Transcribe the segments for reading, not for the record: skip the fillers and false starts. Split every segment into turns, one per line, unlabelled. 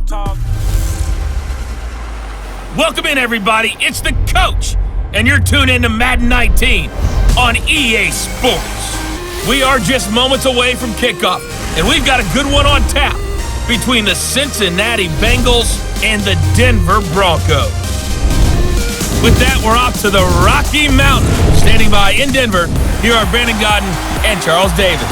talk.
Welcome in, everybody. It's the coach, and you're tuned in to Madden 19 on EA Sports. We are just moments away from kickoff, and we've got a good one on tap between the Cincinnati Bengals and the Denver Broncos. With that, we're off to the Rocky Mountains. Standing by in Denver, here are Brandon Godden and Charles Davis.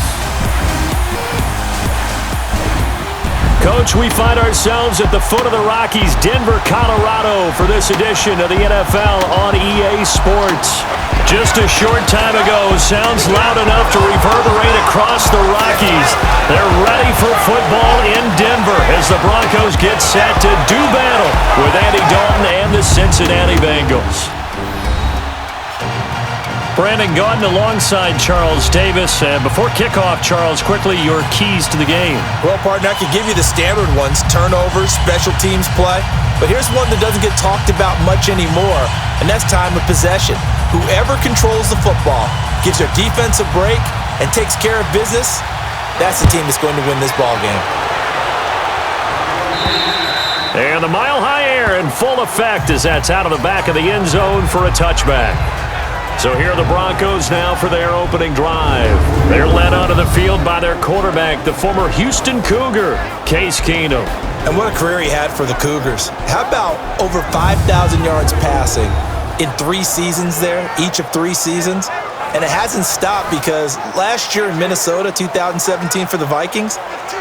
Coach, we find ourselves at the foot of the Rockies, Denver, Colorado, for this edition of the NFL on EA Sports. Just a short time ago, sounds loud enough to reverberate across the Rockies. They're ready for football in Denver as the Broncos get set to do battle with Andy Dalton and the Cincinnati Bengals. Brandon Gaudin alongside Charles Davis. Before kickoff, Charles, quickly your keys to the game.
Well, partner, I could give you the standard ones, turnovers, special teams play. But here's one that doesn't get talked about much anymore, and that's time of possession. Whoever controls the football, gives their defense a break, and takes care of business, that's the team that's going to win this ball game.
And the mile-high air in full effect as that's out of the back of the end zone for a touchback. So here are the Broncos now for their opening drive. They're led onto the field by their quarterback, the former Houston Cougar, Case Keenum.
And what a career he had for the Cougars. How about over 5,000 yards passing in 3 seasons there, each of 3 seasons? And it hasn't stopped because last year in Minnesota, 2017 for the Vikings,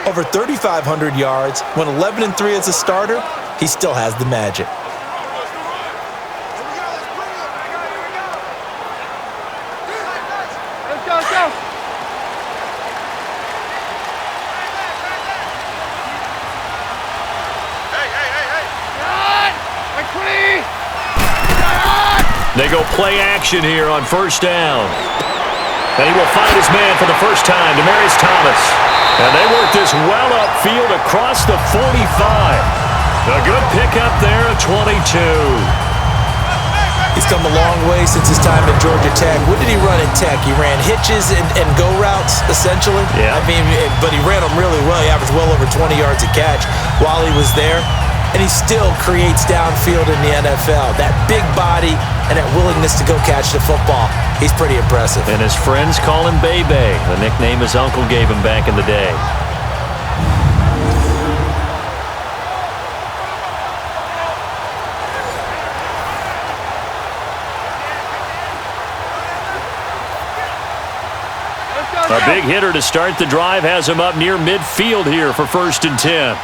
over 3,500 yards, went 11-3 as a starter. He still has the magic.
They go play action here on first down. And he will find his man for the first time, Demaryius Thomas. And they work this well upfield across the 45. A good pickup there at 22.
He's come a long way since his time at Georgia Tech. What did he run in Tech? He ran hitches and go routes, essentially.
Yeah.
I mean, but he ran them really well. He averaged well over 20 yards a catch while he was there. And he still creates downfield in the NFL. That big body and that willingness to go catch the football, he's pretty impressive.
And his friends call him Bebe, the nickname his uncle gave him back in the day. A big hitter to start the drive has him up near midfield here for 1st and 10.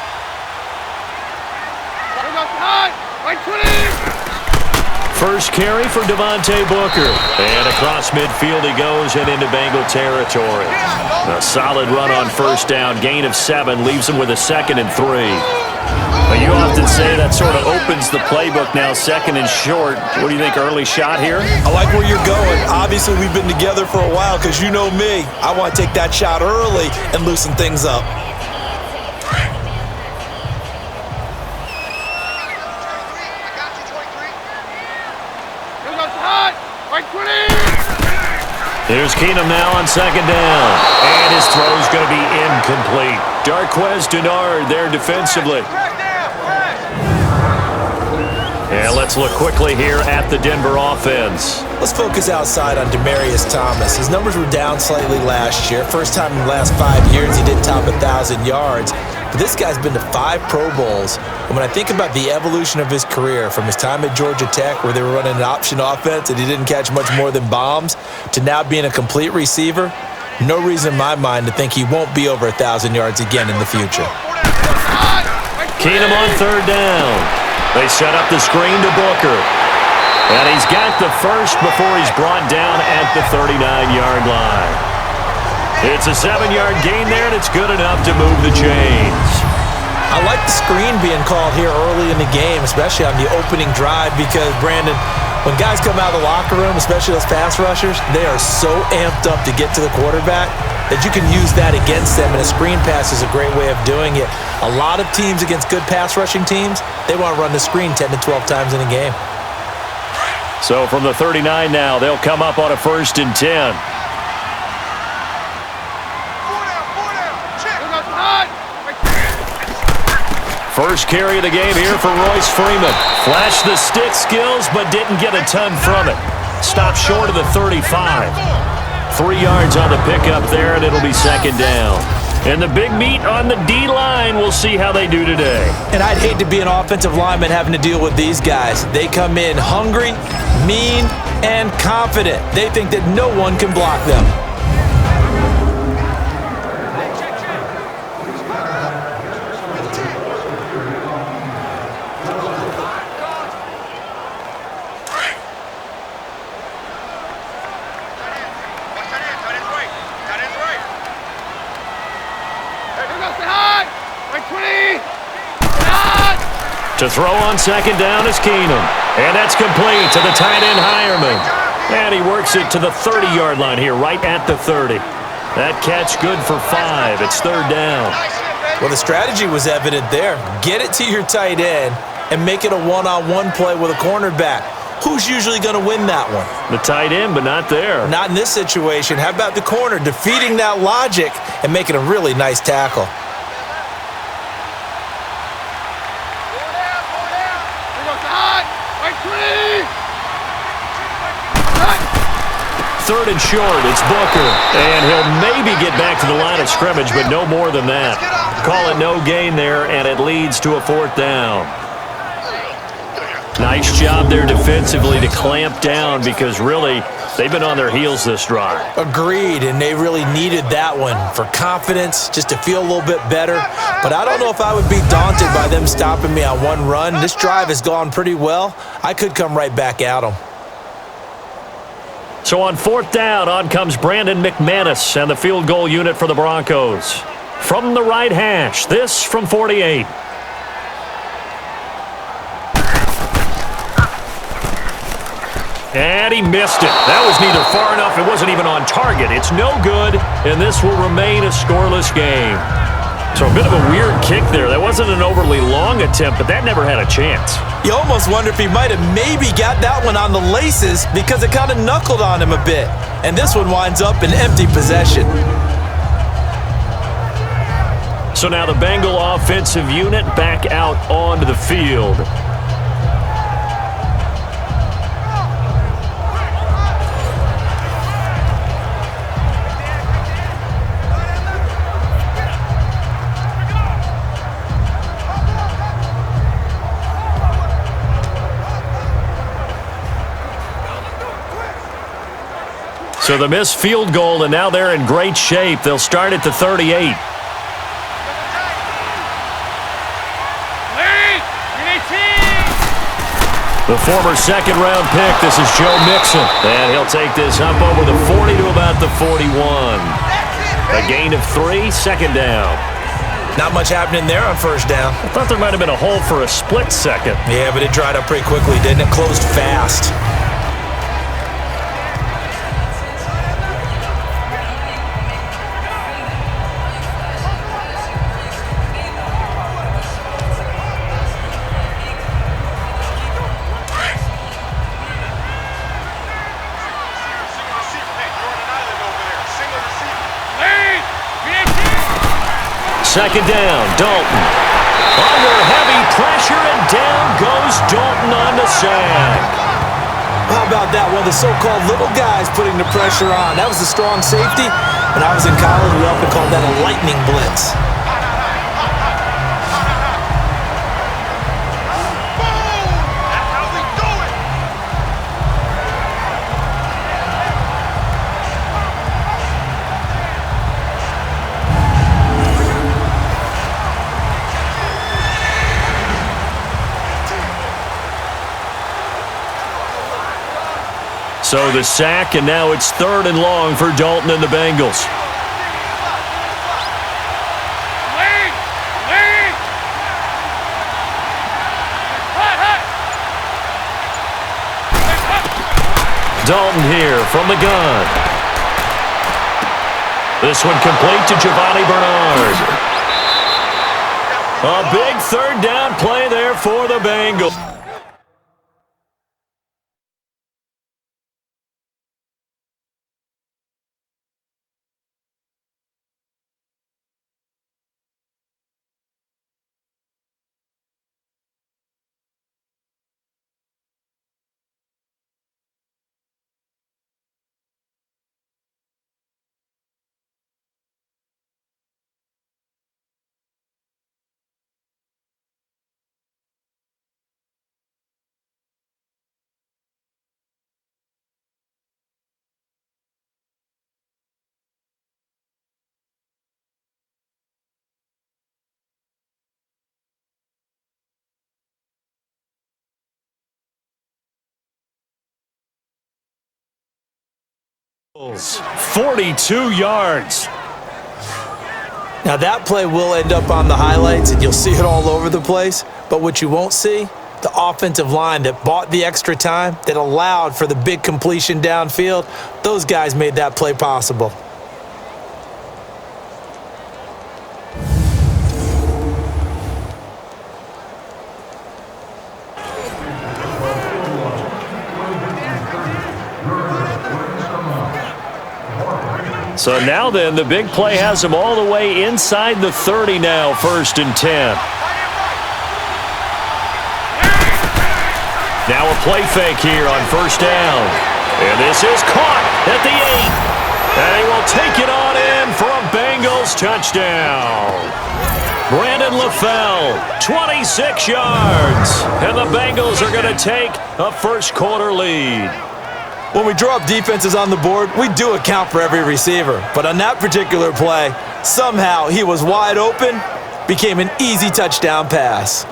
First carry for Devontae Booker. And across midfield he goes and into Bengal territory. A solid run on first down. Gain of 7 leaves him with a 2nd and 3. But you often say that sort of opens the playbook now, 2nd and short. What do you think, early shot here?
I like where you're going. Obviously, we've been together for a while because you know me. I want to take that shot early and loosen things up.
Here's Keenum now on 2nd down. And his throw's going to be incomplete. Darqueze Dennard there defensively. And let's look quickly here at the Denver offense.
Let's focus outside on Demaryius Thomas. His numbers were down slightly last year. First time in the last 5 years he didn't top 1,000 yards. But this guy's been to 5 Pro Bowls. And when I think about the evolution of his career, from his time at Georgia Tech where they were running an option offense and he didn't catch much more than bombs, to now being a complete receiver, no reason in my mind to think he won't be over 1,000 yards again in the future.
Keenum on 3rd down. They set up the screen to Booker. And he's got the first before he's brought down at the 39-yard line. It's a 7-yard gain there, and it's good enough to move the chains.
I like the screen being called here early in the game, especially on the opening drive, because, Brandon, when guys come out of the locker room, especially those pass rushers, they are so amped up to get to the quarterback that you can use that against them, and a screen pass is a great way of doing it. A lot of teams against good pass rushing teams, they want to run the screen 10 to 12 times in a game.
So from the 39 now, they'll come up on a 1st and 10. First carry of the game here for Royce Freeman. Flashed the stick skills, but didn't get a ton from it. Stopped short of the 35. 3 yards on the pickup there, and it'll be second down. And the big meat on the D-line, we'll see how they do today.
And I'd hate to be an offensive lineman having to deal with these guys. They come in hungry, mean, and confident. They think that no one can block them.
To throw on second down is Keenum. And that's complete to the tight end Hireman. And he works it to the 30-yard line here, right at the 30. That catch good for 5. It's third down.
Well, the strategy was evident there. Get it to your tight end and make it a one-on-one play with a cornerback. Who's usually going to win that one?
The tight end, but not there.
Not in this situation. How about the corner defeating that logic and making a really nice tackle?
Third and short, it's Booker. And he'll maybe get back to the line of scrimmage, but no more than that. Call it no gain there, and it leads to a fourth down. Nice job there defensively to clamp down because really they've been on their heels this drive.
Agreed, and they really needed that one for confidence, just to feel a little bit better. But I don't know if I would be daunted by them stopping me on one run. This drive has gone pretty well. I could come right back at them.
So on fourth down, on comes Brandon McManus and the field goal unit for the Broncos. From the right hash, this from 48. And he missed it. That was neither far enough. It wasn't even on target. It's no good, and this will remain a scoreless game. So a bit of a weird kick there. That wasn't an overly long attempt, but that never had a chance.
You almost wonder if he might have maybe got that one on the laces because it kind of knuckled on him a bit. And this one winds up in empty possession.
So now the Bengal offensive unit back out onto the field. So the missed field goal, and now they're in great shape. They'll start at the 38. The former second-round pick, this is Joe Mixon. And he'll take this up over the 40 to about the 41. A gain of 3, second down.
Not much happening there on first down.
I thought there might have been a hole for a split second.
Yeah, but it dried up pretty quickly, didn't it? Closed fast.
Second down, Dalton. Under heavy pressure, and down goes Dalton on the sack.
How about that? One of the so-called little guys putting the pressure on. That was a strong safety. When I was in college, we often called that a lightning blitz.
So the sack, and now it's third and long for Dalton and the Bengals. Dalton here from the gun. This one complete to Giovanni Bernard. A big third down play there for the Bengals. 42 yards.
Now that play will end up on the highlights, and you'll see it all over the place. But what you won't see, the offensive line that bought the extra time, that allowed for the big completion downfield, those guys made that play possible.
So now then, the big play has him all the way inside the 30 now, 1st and 10. Now a play fake here on 1st down. And this is caught at the 8. And he will take it on in for a Bengals touchdown. Brandon LaFell, 26 yards. And the Bengals are going to take a first-quarter lead.
When we draw up defenses on the board, we do account for every receiver. But on that particular play, somehow he was wide open, became an easy touchdown pass.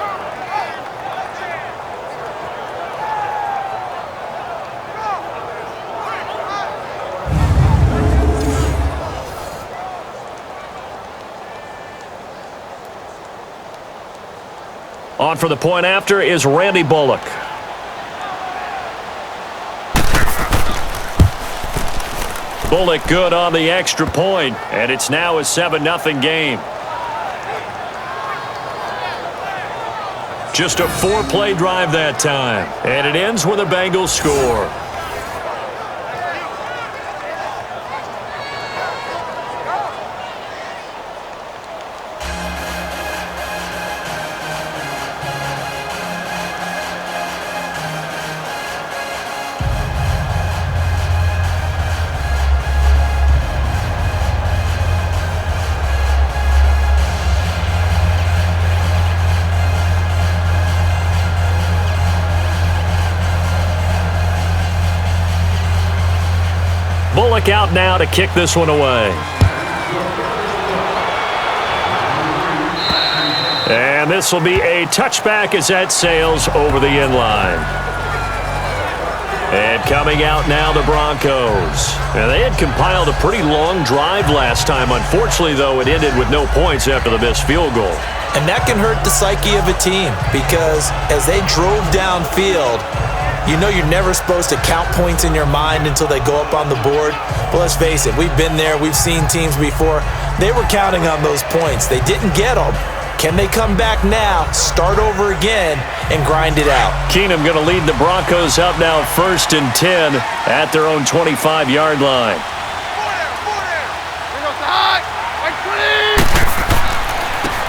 On for the point after is Randy Bullock. Bullock good on the extra point, and it's now a 7-0 game. Just a 4-play drive that time, and it ends with a Bengals score. Bullock out now to kick this one away. And this will be a touchback as that sails over the end line. And coming out now, the Broncos. And they had compiled a pretty long drive last time. Unfortunately, though, it ended with no points after the missed field goal.
And that can hurt the psyche of a team because as they drove downfield, you know you're never supposed to count points in your mind until they go up on the board. But let's face it, we've been there. We've seen teams before. They were counting on those points. They didn't get them. Can they come back now, start over again, and grind it out?
Keenum going to lead the Broncos up now 1st and 10 at their own 25-yard line.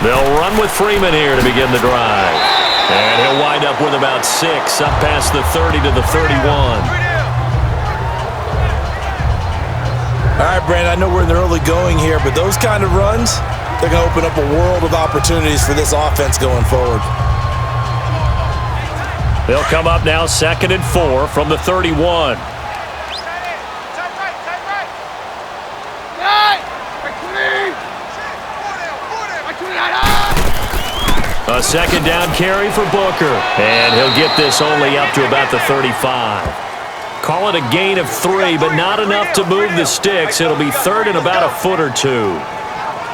They'll run with Freeman here to begin the drive. And he'll wind up with about 6 up past the 30 to the 31.
All right, Brandon, I know we're in the early going here, but those kind of runs, they're going to open up a world of opportunities for this offense going forward.
They'll come up now 2nd and 4 from the 31. A 2nd down carry for Booker. And he'll get this only up to about the 35. Call it a gain of 3, but not enough to move the sticks. It'll be 3rd and about a foot or 2.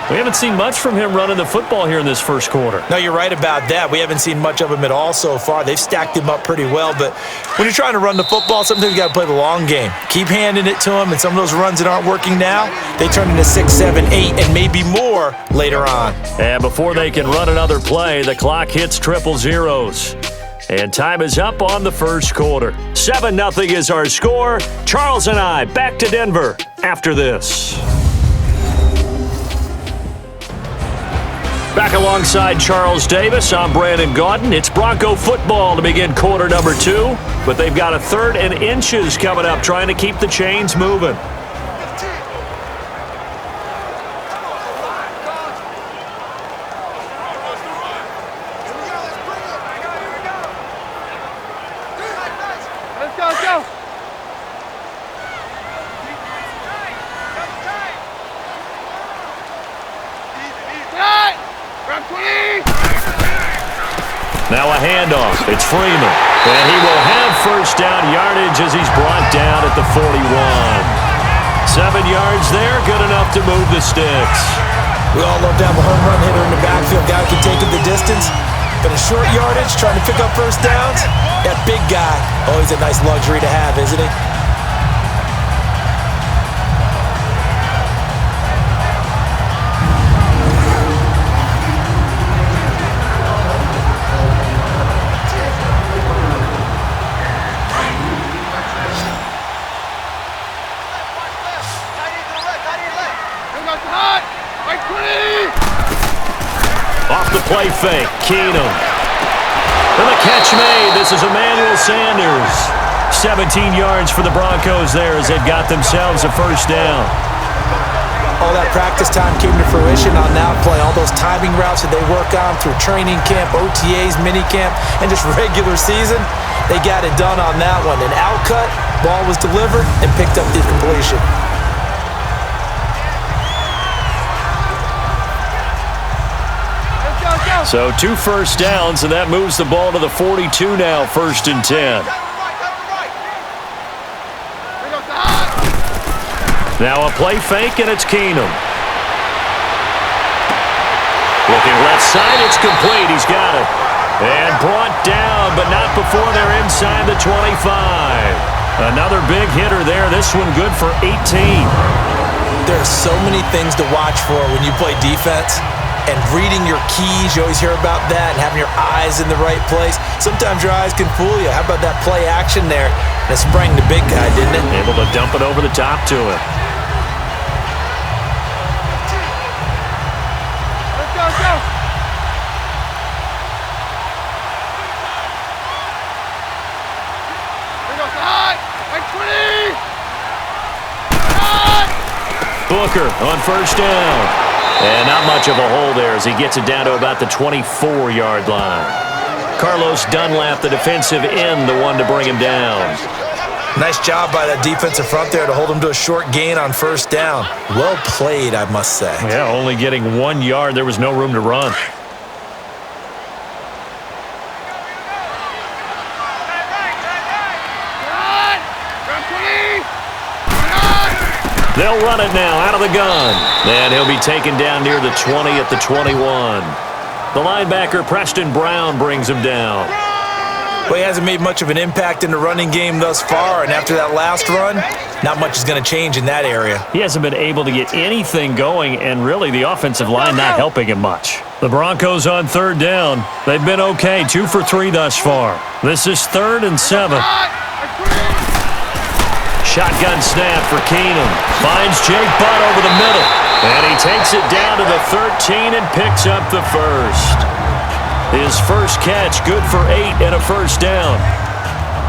We haven't seen much from him running the football here in this first quarter.
No, you're right about that. We haven't seen much of him at all so far. They've stacked him up pretty well, but when you're trying to run the football, sometimes you got to play the long game. Keep handing it to him, and some of those runs that aren't working now, they turn into 6, 7, 8, and maybe more later on.
And before they can run another play, the clock hits triple zeros. And time is up on the first quarter. 7-0 is our score. Charles and I back to Denver after this. Back alongside Charles Davis, I'm Brandon Gaudin. It's Bronco football to begin quarter number 2, but they've got a 3rd and inches coming up, trying to keep the chains moving.
Let's go.
Now a handoff. It's Freeman. And he will have first down yardage as he's brought down at the 41. 7 yards there, good enough to move the sticks.
We all love to have a home run hitter in the backfield. Guy who can take it the distance. But in short yardage, trying to pick up first downs, that big guy, always a nice luxury to have, isn't he?
Off the play fake, Keenum. And the catch made. This is Emmanuel Sanders. 17 yards for the Broncos there as they've got themselves a first down.
All that practice time came to fruition on that play. All those timing routes that they work on through training camp, OTAs, minicamp, and just regular season, they got it done on that one. An out cut, ball was delivered, and picked up the completion.
So 2 first downs, and that moves the ball to the 42 now, 1st and 10. Now a play fake, and it's Keenum. Looking left side, it's complete. He's got it. And brought down, but not before they're inside the 25. Another big hitter there. This one good for 18.
There are so many things to watch for when you play defense. And reading your keys, you always hear about that, and having your eyes in the right place. Sometimes your eyes can fool you. How about that play action there? And it sprang the big guy, didn't it?
Able to dump it over the top to him.
Let's go. Here goes the high. Like 20.
Booker on first down. And not much of a hole there as he gets it down to about the 24-yard line. Carlos Dunlap, the defensive end, the one to bring him down.
Nice job by that defensive front there to hold him to a short gain on first down. Well played, I must say.
Yeah, only getting 1 yard. There was no room to run. They'll run it now out of the gun. And he'll be taken down near the 20 at the 21. The linebacker, Preston Brown, brings him down.
Well, he hasn't made much of an impact in the running game thus far, and after that last run, not much is going to change in that area.
He hasn't been able to get anything going, and really the offensive line not helping him much. The Broncos on 3rd down. They've been okay, 2 for 3 thus far. This is 3rd and 7. Shotgun snap for Keenum. Finds Jake Butt over the middle. And he takes it down to the 13 and picks up the first. His first catch, good for 8 and a first down.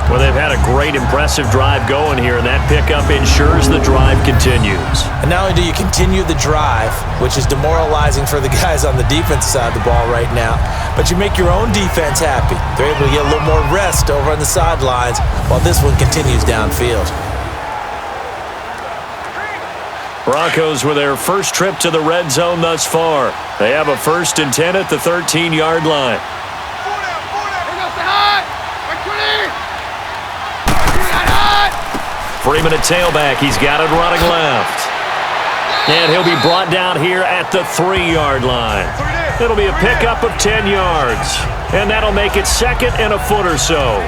Well, they've had a great, impressive drive going here, and that pickup ensures the drive continues.
And not only do you continue the drive, which is demoralizing for the guys on the defensive side of the ball right now, but you make your own defense happy. They're able to get a little more rest over on the sidelines while this one continues downfield.
Broncos with their first trip to the red zone thus far. They have a 1st and 10 at the 13-yard line. Freeman at tailback. He's got it running left. And he'll be brought down here at the 3-yard line. It'll be a pickup of 10 yards. And that'll make it 2nd and a foot or so.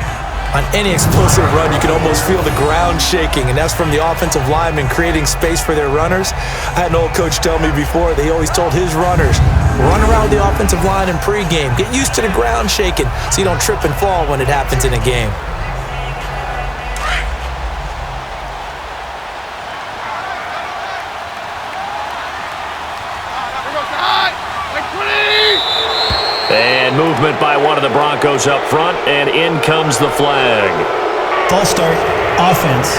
On any explosive run, you can almost feel the ground shaking, and that's from the offensive linemen creating space for their runners. I had an old coach tell me before that he always told his runners, run around the offensive line in pregame. Get used to the ground shaking so you don't trip and fall when it happens in a game.
And movement by one of the Broncos up front, and in comes the flag.
False start, offense.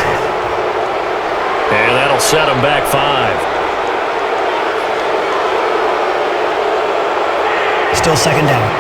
And that'll set them back 5.
Still 2nd down.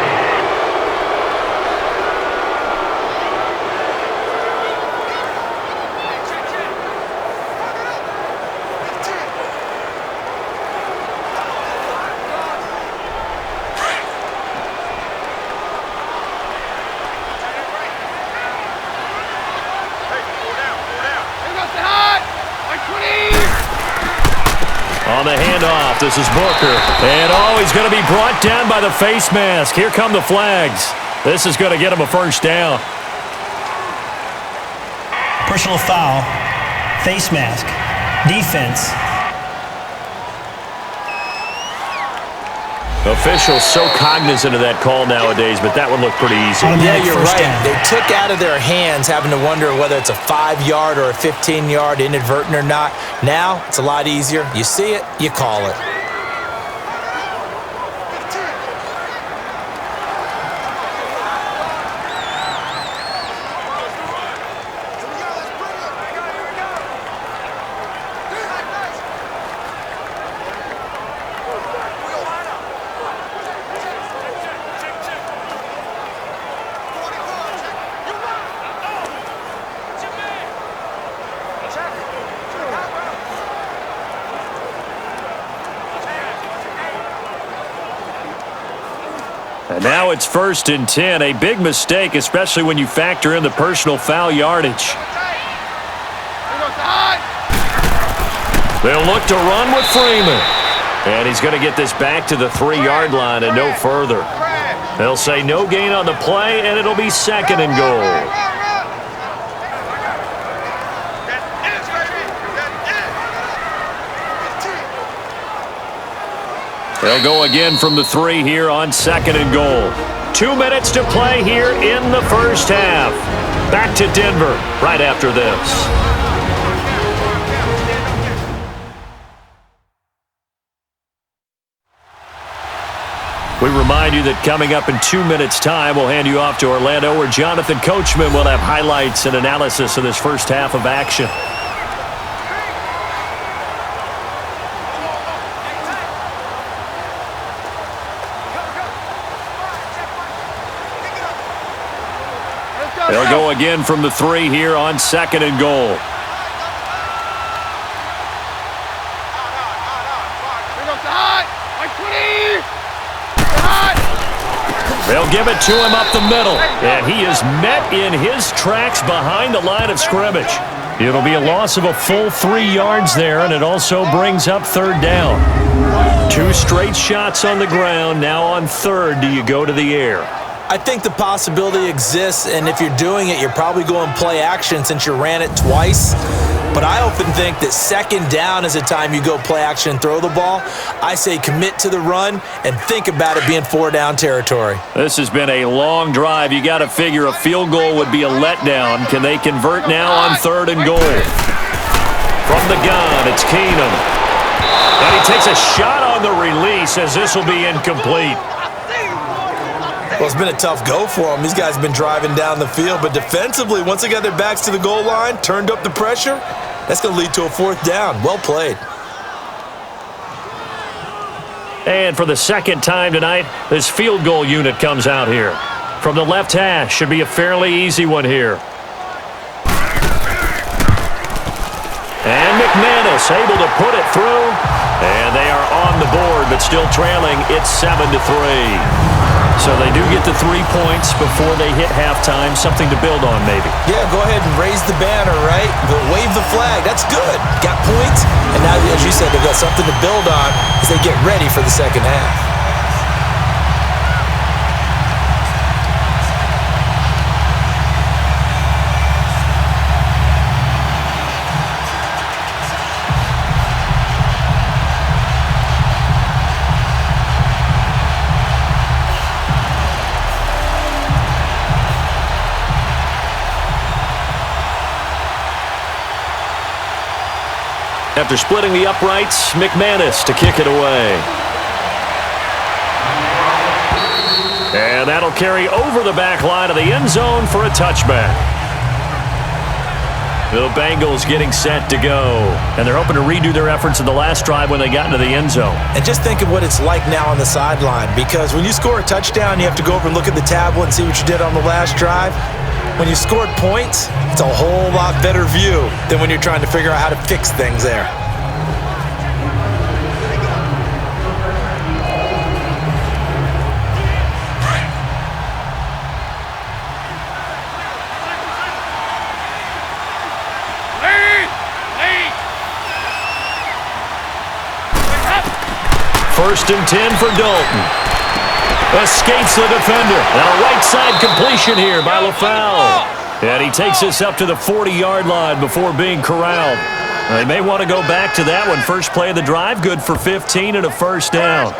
handoff. This is Booker. And, he's going to be brought down by the face mask. Here come the flags. This is going to get him a first down.
Personal foul. Face mask. Defense.
Officials so cognizant of that call nowadays, but that would look pretty easy.
Yeah, you're right. They took out of their hands having to wonder whether it's a 5-yard or a 15-yard, inadvertent or not. Now, it's a lot easier. You see it, you call it.
And now it's 1st and 10. A big mistake, especially when you factor in the personal foul yardage. They'll look to run with Freeman. And he's going to get this back to the 3-yard line and no further. They'll say no gain on the play, and it'll be 2nd and goal. They'll go again from the 3 here on 2nd and goal. 2 minutes to play here in the first half. Back to Denver right after this. We remind you that coming up in 2 minutes' time, we'll hand you off to Orlando, where Jonathan Coachman will have highlights and analysis of this first half of action. They'll go again from the 3 here on 2nd and goal. They'll give it to him up the middle, and he is met in his tracks behind the line of scrimmage. It'll be a loss of a full 3 yards there, and it also brings up 3rd down. 2 straight shots on the ground. Now on 3rd, do you go to the air?
I think the possibility exists, and if you're doing it, you're probably going play action since you ran it twice. But I often think that 2nd down is a time you go play action and throw the ball. I say commit to the run and think about it being 4-down territory.
This has been a long drive. You got to figure a field goal would be a letdown. Can they convert now on 3rd and goal? From the gun, it's Keenum. And he takes a shot on the release as this will be incomplete.
Well, it's been a tough go for them. These guys have been driving down the field, but defensively, once they got their backs to the goal line, turned up the pressure, that's going to lead to a 4th down. Well played.
And for the 2nd time tonight, this field goal unit comes out here. From the left hash, should be a fairly easy one here. And McManus able to put it through, and they are on the board, but still trailing. It's 7-3. So they do get the 3 points before they hit halftime. Something to build on, maybe.
Yeah, go ahead and raise the banner, right? But wave the flag. That's good. Got points. And now, as you said, they've got something to build on as they get ready for the 2nd half.
After splitting the uprights, McManus to kick it away. And that'll carry over the back line of the end zone for a touchback. The Bengals getting set to go. And they're hoping to redo their efforts in the last drive when they got into the end zone.
And just think of what it's like now on the sideline, because when you score a touchdown, you have to go over and look at the tablet and see what you did on the last drive. When you scored points, it's a whole lot better view than when you're trying to figure out how to fix things there.
First and 10 for Dalton. Escapes the defender. And a right side completion here by LaFau. And he takes this up to the 40-yard line before being corralled. They may want to go back to that one. First play of the drive, good for 15 and a first down.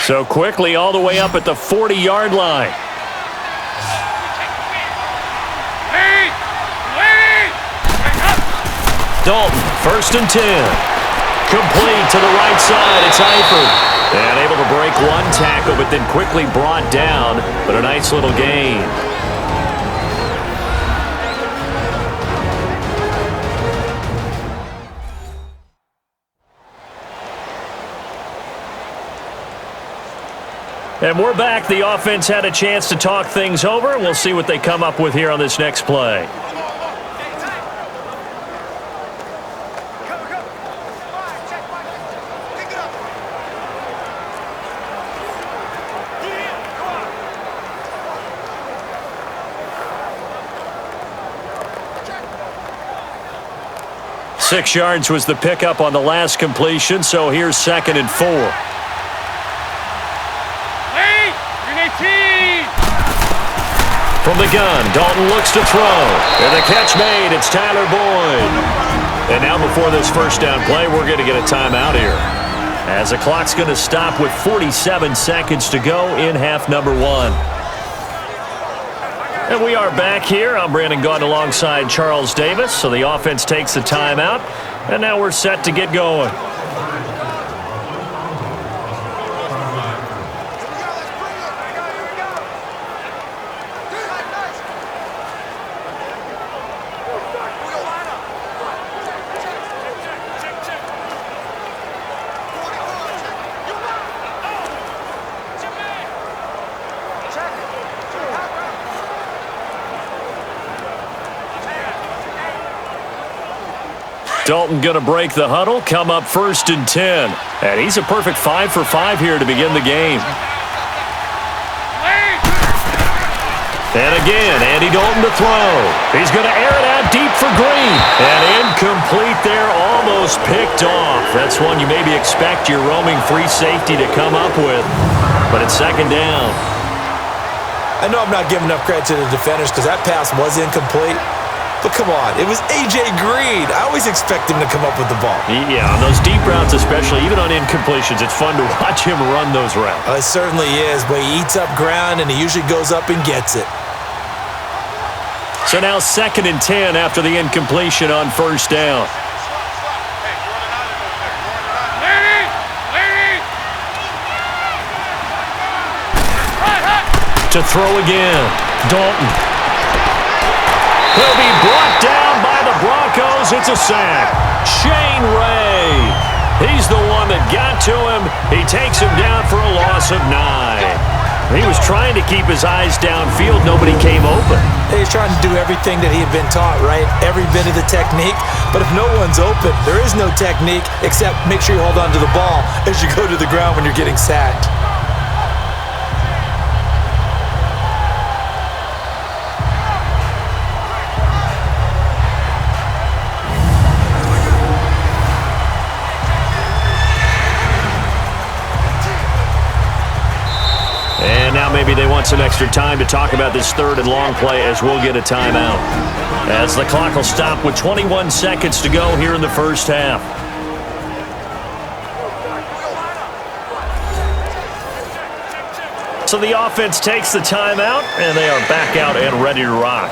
So quickly all the way up at the 40-yard line. Dalton, first and 10. Complete to the right side. It's Eifert. And able to break one tackle, but then quickly brought down. But a nice little gain. And we're back. The offense had a chance to talk things over, and we'll see what they come up with here on this next play. Six yards was the pickup on the last completion, so here's second and 4. From the gun, Dalton looks to throw. And the catch made, it's Tyler Boyd. And now before this first down play, we're going to get a timeout here, as the clock's going to stop with 47 seconds to go in half number 1. And we are back here. I'm Brandon Gaudin alongside Charles Davis. So the offense takes the timeout, and now we're set to get going. Dalton going to break the huddle, come up first and 10. And he's a perfect 5 for 5 here to begin the game. And again, Andy Dalton to throw. He's going to air it out deep for Green. And incomplete there, almost picked off. That's one you maybe expect your roaming free safety to come up with. But it's second down.
I know I'm not giving enough credit to the defenders because that pass was incomplete. But come on, it was A.J. Green. I always expect him to come up with the ball.
Yeah, on those deep routes especially, even on incompletions, it's fun to watch him run those routes.
It certainly is, but he eats up ground and he usually goes up and gets it.
So now second and 10 after the incompletion on first down. To throw again, Dalton. He'll be brought down by the Broncos. It's a sack. Shane Ray. He's the one that got to him. He takes him down for a loss of 9. He was trying to keep his eyes downfield. Nobody came open.
He's trying to do everything that he had been taught, right? Every bit of the technique. But if no one's open, there is no technique except make sure you hold on to the ball as you go to the ground when you're getting sacked.
Maybe they want some extra time to talk about this third and long play as we'll get a timeout. As the clock will stop with 21 seconds to go here in the first half. So the offense takes the timeout, and they are back out and ready to rock.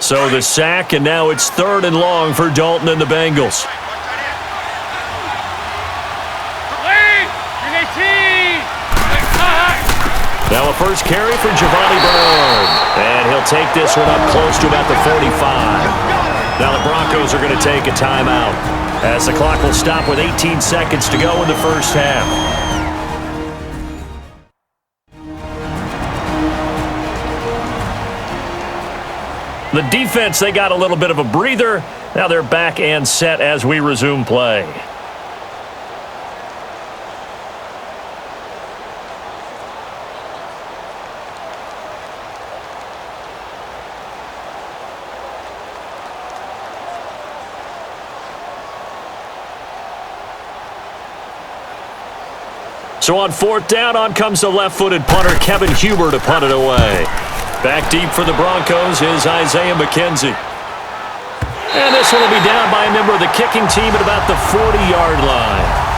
So the sack, and now it's 3rd and long for Dalton and the Bengals. Now a first carry for Giovanni Bernard. And he'll take this one up close to about the 45. Now the Broncos are going to take a timeout, as the clock will stop with 18 seconds to go in the first half. The defense, they got a little bit of a breather. Now they're back and set as we resume play. So on 4th down, on comes the left-footed punter, Kevin Huber, to punt it away. Back deep for the Broncos is Isaiah McKenzie. And this one will be down by a member of the kicking team at about the 40-yard line.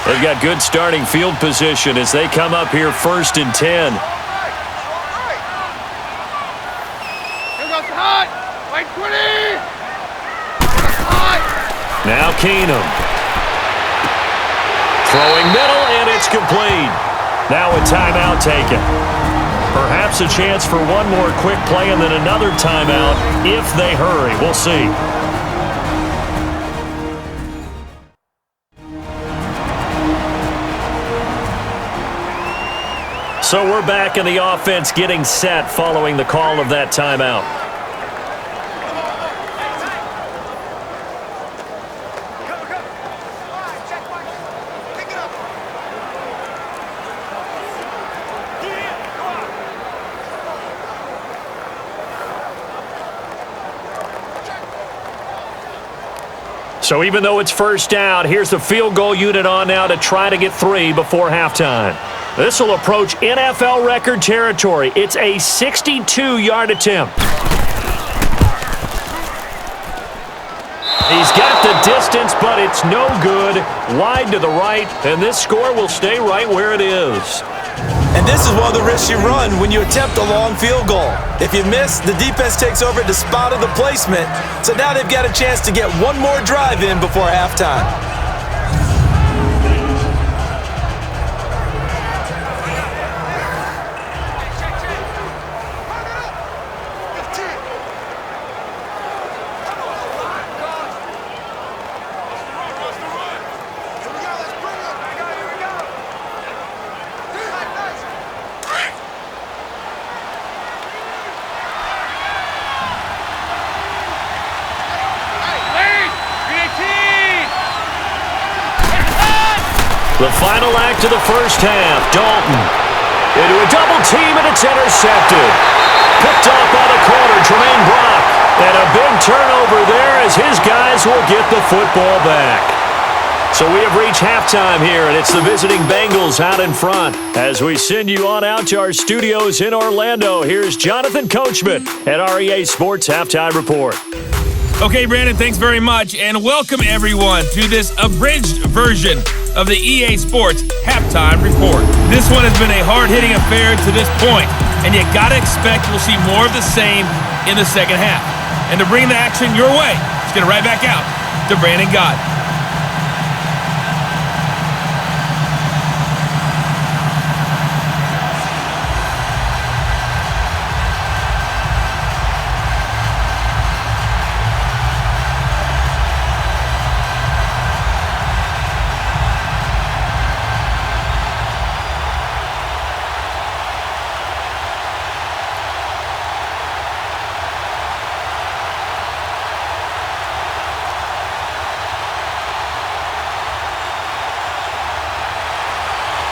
They've got good starting field position as they come up here 1st and 10. Now Keenum. Throwing middle, and it's complete. Now a timeout taken. Perhaps a chance for one more quick play and then another timeout if they hurry. We'll see. So we're back in the offense getting set following the call of that timeout. So even though it's 1st down, here's the field goal unit on now to try to get 3 before halftime. This will approach NFL record territory. It's a 62-yard attempt. He's got the distance, but it's no good. Wide to the right, and this score will stay right where it is.
And this is one of the risks you run when you attempt a long field goal. If you miss, the defense takes over at the spot of the placement. So now they've got a chance to get one more drive in before halftime.
The final act of the first half. Dalton into a double team, and it's intercepted. Picked off by the corner, Jermaine Brock. And a big turnover there as his guys will get the football back. So we have reached halftime here, and it's the visiting Bengals out in front. As we send you on out to our studios in Orlando, here's Jonathan Coachman at REA Sports Halftime Report.
Okay, Brandon, thanks very much, and welcome everyone to this abridged version of the EA Sports Halftime Report. This one has been a hard-hitting affair to this point, and you gotta expect we'll see more of the same in the second half. And to bring the action your way, let's get it right back out to Brandon Gott.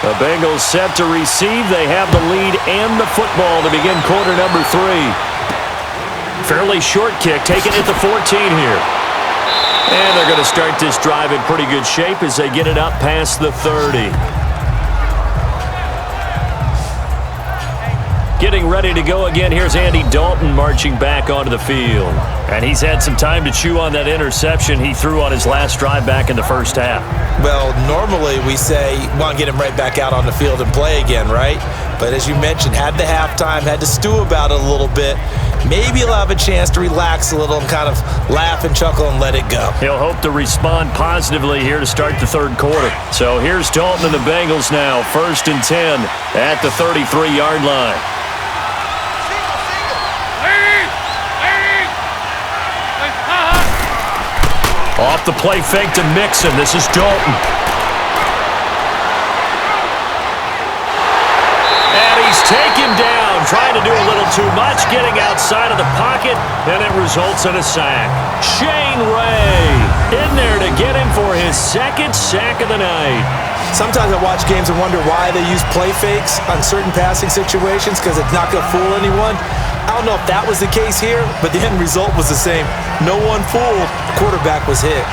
The Bengals set to receive. They have the lead and the football to begin quarter number 3. Fairly short kick, taken at the 14 here. And they're going to start this drive in pretty good shape as they get it up past the 30. Getting ready to go again. Here's Andy Dalton marching back onto the field. And he's had some time to chew on that interception he threw on his last drive back in the first half.
Well, normally we say, want to get him right back out on the field and play again, right? But as you mentioned, had the halftime, had to stew about it a little bit. Maybe he'll have a chance to relax a little and kind of laugh and chuckle and let it go.
He'll hope to respond positively here to start the third quarter. So here's Dalton and the Bengals now, 1st and 10 at the 33-yard line. Off the play fake to Mixon. This is Dalton. And he's taken down, trying to do a little too much, getting outside of the pocket, and it results in a sack. Shane Ray in there to get him for his second sack of the night.
Sometimes I watch games and wonder why they use play fakes on certain passing situations, because it's not going to fool anyone. I don't know if that was the case here, but the end result was the same. No one fooled. The quarterback was hit.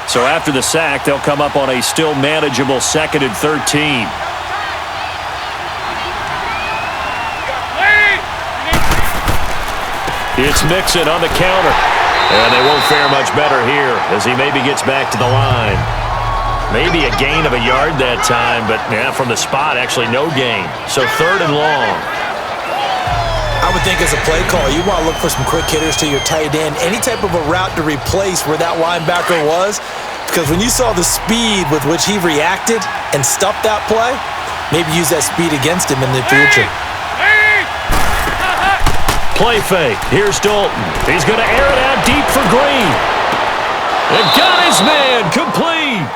So after the sack, they'll come up on a still manageable 2nd and 13. It's Mixon on the counter. And they won't fare much better here as he maybe gets back to the line. Maybe a gain of a yard that time, but from the spot, actually no gain. So 3rd and long.
I would think as a play call, you want to look for some quick hitters to your tight end. Any type of a route to replace where that linebacker was. Because when you saw the speed with which he reacted and stuffed that play, maybe use that speed against him in the future.
Play fake. Here's Dalton. He's going to air it out deep for Green. And got his man complete.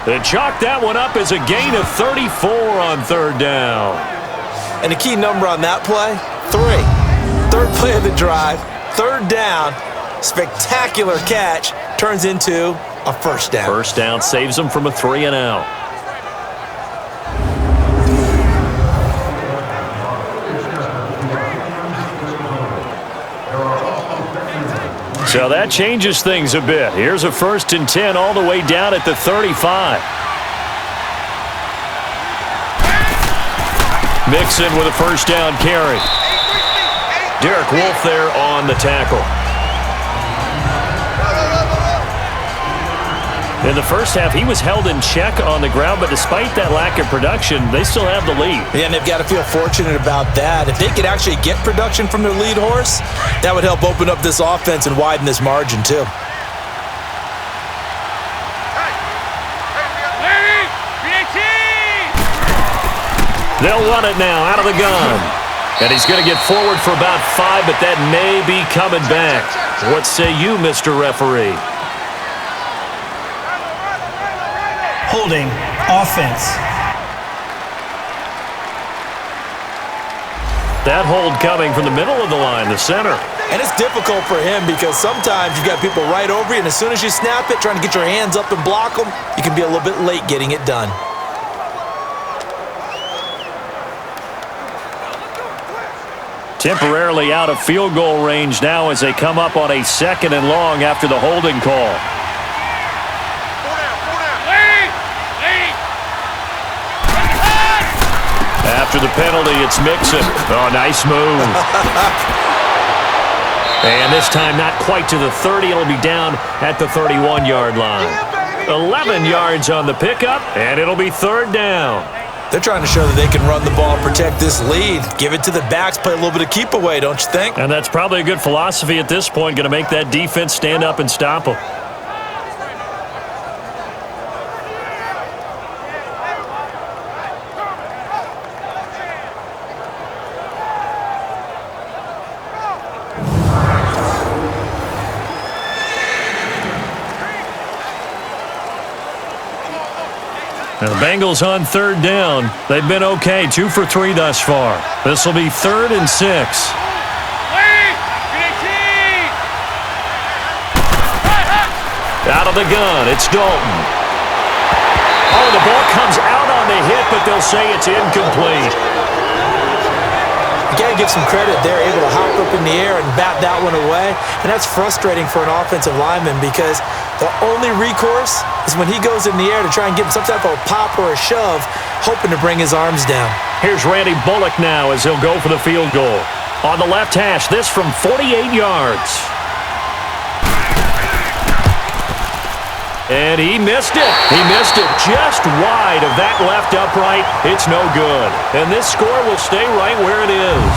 They chalked that one up as a gain of 34 on 3rd down.
And the key number on that play, 3. 3rd play of the drive, 3rd down, spectacular catch, turns into a 1st down.
1st down saves them from a 3 and out. So that changes things a bit. Here's a 1st and 10 all the way down at the 35. Mixon with a 1st down carry. Derek Wolfe there on the tackle. In the first half, he was held in check on the ground, but despite that lack of production, they still have the lead.
Yeah, and they've got to feel fortunate about that. If they could actually get production from their lead horse, that would help open up this offense and widen this margin too.
They'll run it now out of the gun. And he's going to get forward for about 5, but that may be coming back. What say you, Mr. Referee?
Holding, offense.
That hold coming from the middle of the line, the center.
And it's difficult for him because sometimes you've got people right over you, and as soon as you snap it, trying to get your hands up and block them, you can be a little bit late getting it done.
Temporarily out of field goal range now as they come up on a 2nd and long after the holding call. After the penalty, it's Mixon. Oh, nice move. And this time not quite to the 30. It'll be down at the 31-yard line. 11 yards on the pickup, and it'll be 3rd down.
They're trying to show that they can run the ball, protect this lead, give it to the backs, play a little bit of keep away, don't you think?
And that's probably a good philosophy at this point, going to make that defense stand up and stop them. And the Bengals on 3rd down. They've been okay, 2 for 3 thus far. This will be 3rd and 6. Out of the gun, it's Dalton. Oh, the ball comes out on on the hit, but they'll say it's incomplete.
You got to give some credit. They're able to hop up in the air and bat that one away, and that's frustrating for an offensive lineman because the only recourse is when he goes in the air to try and get some type of a pop or a shove, hoping to bring his arms down.
Here's Randy Bullock now as he'll go for the field goal. On the left hash, this from 48 yards. And he missed it. He missed it just wide of that left upright. It's no good. And this score will stay right where it is.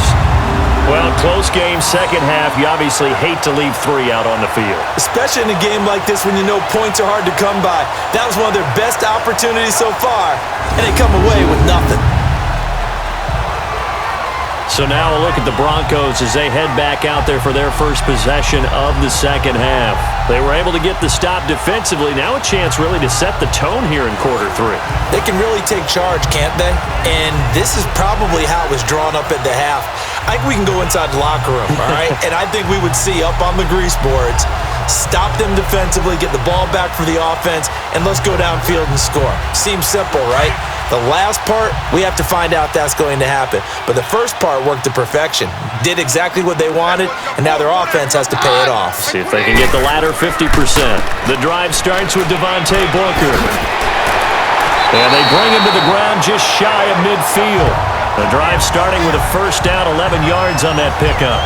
Well, close game, second half. You obviously hate to leave 3 out on the field.
Especially in a game like this when you know points are hard to come by. That was one of their best opportunities so far, and they come away with nothing.
So now a look at the Broncos as they head back out there for their first possession of the second half. They were able to get the stop defensively. Now a chance really to set the tone here in quarter 3.
They can really take charge, can't they? And this is probably how it was drawn up at the half. I think we can go inside the locker room, all right? And I think we would see up on the grease boards, stop them defensively, get the ball back for the offense, and let's go downfield and score. Seems simple, right? The last part, we have to find out that's going to happen. But the first part worked to perfection. Did exactly what they wanted, and now their offense has to pay it off.
See if they can get the latter 50%. The drive starts with Devontae Booker. And they bring him to the ground just shy of midfield. The drive starting with a first down, 11 yards on that pickup.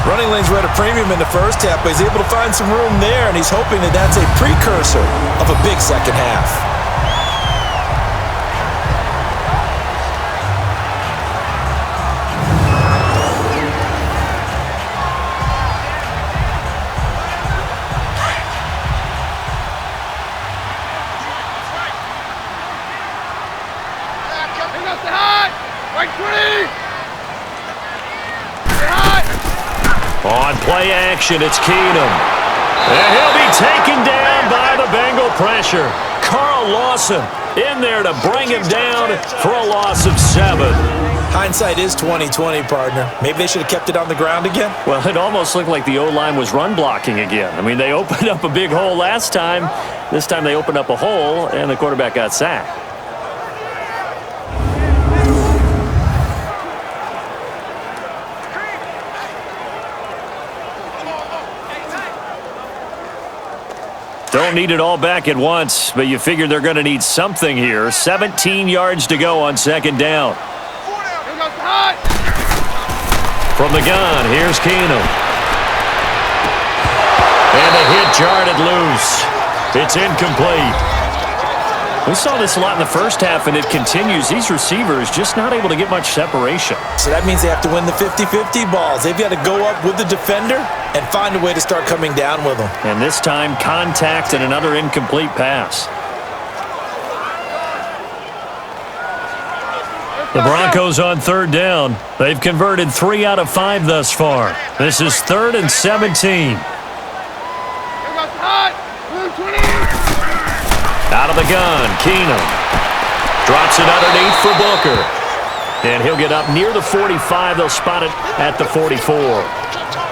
Running lanes were at a premium in the first half, but he's able to find some room there, and he's hoping that that's a precursor of a big second half.
On play action, it's Keenum. And he'll be taken down by the Bengal pressure. Carl Lawson in there to bring him down for a loss of 7.
Hindsight is 20/20, partner. Maybe they should have kept it on the ground again.
Well, it almost looked like the O-line was run blocking again. I mean, they opened up a big hole last time. This time they opened up a hole, and the quarterback got sacked. Don't need it all back at once, but you figure they're going to need something here. 17 yards to go on second down. From the gun, here's Keenum. And the hit jarred loose. It's incomplete. We saw this a lot in the first half, and it continues. These receivers just not able to get much separation.
So that means they have to win the 50-50 balls. They've got to go up with the defender and find a way to start coming down with them.
And this time, contact and another incomplete pass. The Broncos on third down. They've converted 3 out of 5 thus far. This is 3rd and 17. Out of the gun, Keenum. Drops it underneath for Booker. And he'll get up near the 45. They'll spot it at the 44.